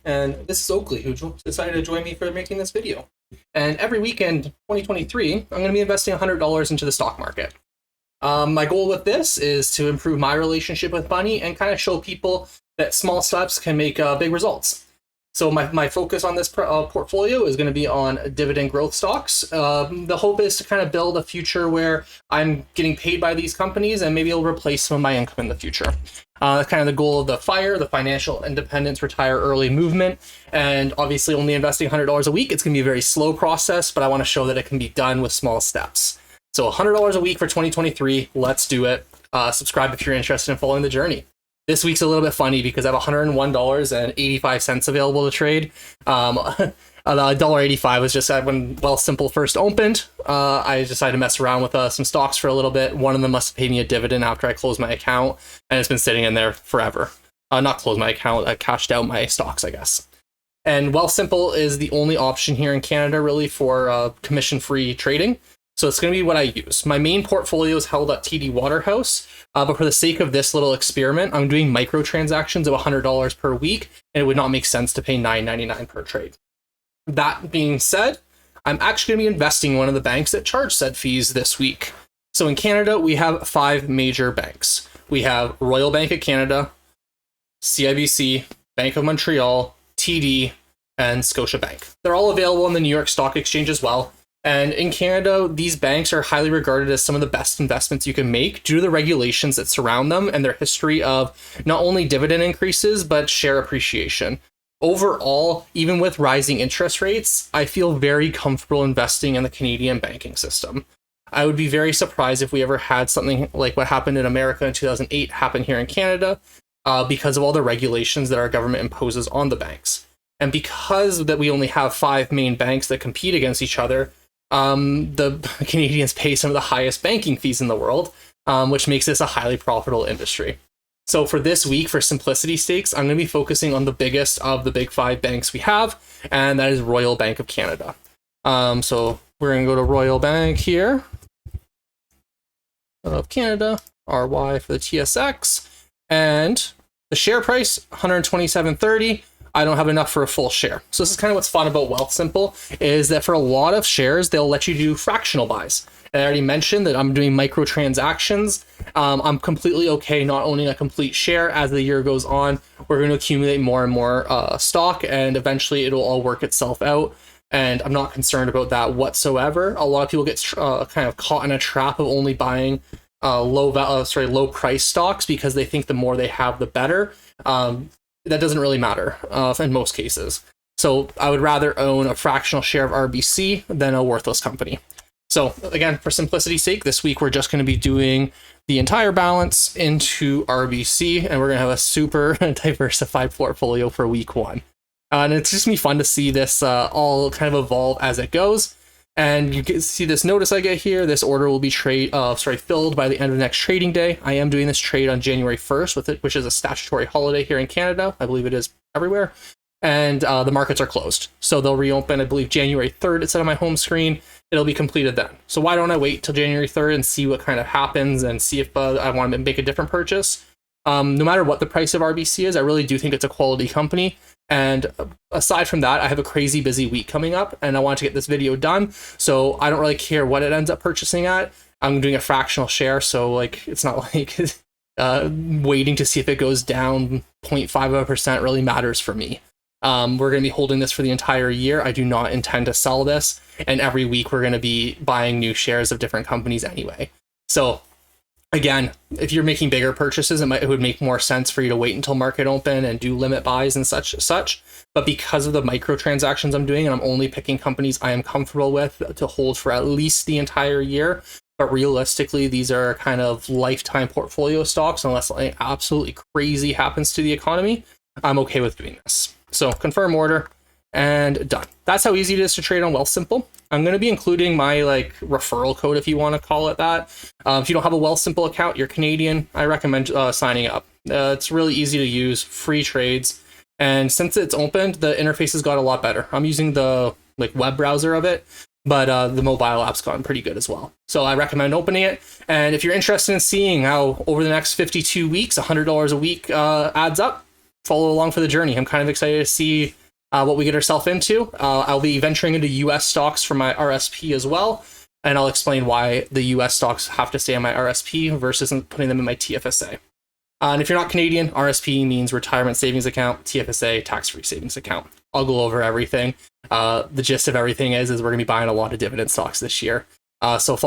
and this is Oakley, who decided to join me for making this video. And every weekend, 2023, I'm going to be investing $100 into the stock market. My goal with this is to improve my relationship with money and kind of show people that small steps can make big results. So my focus on this portfolio is going to be on dividend growth stocks. The hope is to kind of build a future where I'm getting paid by these companies and maybe it'll replace some of my income in the future. That's kind of the goal of the FIRE, the Financial Independence Retire Early movement. And obviously only investing $100 a week, it's going to be a very slow process, but I want to show that it can be done with small steps. So $100 a week for 2023, let's do it. Subscribe if you're interested in following the journey. This week's a little bit funny because I have $101.85 available to trade. $1.85 was just when Wealthsimple first opened. I decided to mess around with some stocks for a little bit. One of them must have paid me a dividend after I closed my account, and it's been sitting in there forever. Not closed my account, I cashed out my stocks, I guess. And Wealthsimple is the only option here in Canada really for commission-free trading. So it's going to be what I use. My main portfolio is held at TD Waterhouse, but for the sake of this little experiment, I'm doing microtransactions of $100 per week, and it would not make sense to pay $9.99 per trade. That being said, I'm actually going to be investing in one of the banks that charge said fees this week. So in Canada, we have 5 major banks. We have Royal Bank of Canada, CIBC, Bank of Montreal, TD, and Scotiabank. They're all available on the New York Stock Exchange as well. And in Canada, these banks are highly regarded as some of the best investments you can make due to the regulations that surround them and their history of not only dividend increases, but share appreciation. Overall, even with rising interest rates, I feel very comfortable investing in the Canadian banking system. I would be very surprised if we ever had something like what happened in America in 2008 happen here in Canada because of all the regulations that our government imposes on the banks. And because that we only have 5 main banks that compete against each other, the Canadians pay some of the highest banking fees in the world, which makes this a highly profitable industry. So for this week, for simplicity's sakes, I'm going to be focusing on the biggest of the big 5 banks we have, and that is Royal Bank of Canada. So we're going to go to Royal Bank here of Canada, RY for the TSX, and the share price, $127.30. I don't have enough for a full share. So this is kind of what's fun about Wealthsimple, is that for a lot of shares, they'll let you do fractional buys. And I already mentioned that I'm doing microtransactions. I'm completely okay not owning a complete share. As the year goes on, we're going to accumulate more and more stock, and eventually it'll all work itself out. And I'm not concerned about that whatsoever. A lot of people get kind of caught in a trap of only buying low price stocks because they think the more they have, the better. That doesn't really matter in most cases. So I would rather own a fractional share of RBC than a worthless company. So again, for simplicity's sake, this week we're just going to be doing the entire balance into RBC, and we're going to have a super diversified portfolio for week 1. And it's just going to be fun to see this all kind of evolve as it goes. And you can see this notice I get here. This order will be filled by the end of next trading day. I am doing this trade on January 1st, which is a statutory holiday here in Canada. I believe it is everywhere. And the markets are closed. So they'll reopen, I believe, January 3rd. It's set on my home screen. It'll be completed then. So why don't I wait till January 3rd and see what kind of happens and see if I want to make a different purchase? No matter what the price of RBC is, I really do think it's a quality company. And aside from that, I have a crazy busy week coming up, and I want to get this video done. So I don't really care what it ends up purchasing at. I'm doing a fractional share, so like it's not like waiting to see if it goes down 0.5% really matters for me. We're going to be holding this for the entire year. I do not intend to sell this, and every week we're going to be buying new shares of different companies anyway. So again, if you're making bigger purchases, it would make more sense for you to wait until market open and do limit buys and such. But because of the microtransactions I'm doing, and I'm only picking companies I am comfortable with to hold for at least the entire year, but realistically, these are kind of lifetime portfolio stocks, unless something absolutely crazy happens to the economy, I'm okay with doing this. So confirm order and done. That's how easy it is to trade on Wealthsimple. I'm going to be including my referral code, if you want to call it that. If you don't have a Wealthsimple account, you're Canadian, I recommend signing up. It's really easy to use, free trades. And since it's opened, the interface has got a lot better. I'm using the web browser of it, but the mobile app's gotten pretty good as well. So I recommend opening it. And if you're interested in seeing how over the next 52 weeks, $100 a week adds up, follow along for the journey. I'm kind of excited to see what we get ourselves into. I'll be venturing into US stocks for my RSP as well, and I'll explain why the US stocks have to stay on my RSP versus putting them in my TFSA. And if you're not Canadian, RSP means retirement savings account, TFSA, tax-free savings account. I'll go over everything. The gist of everything is we're going to be buying a lot of dividend stocks this year. So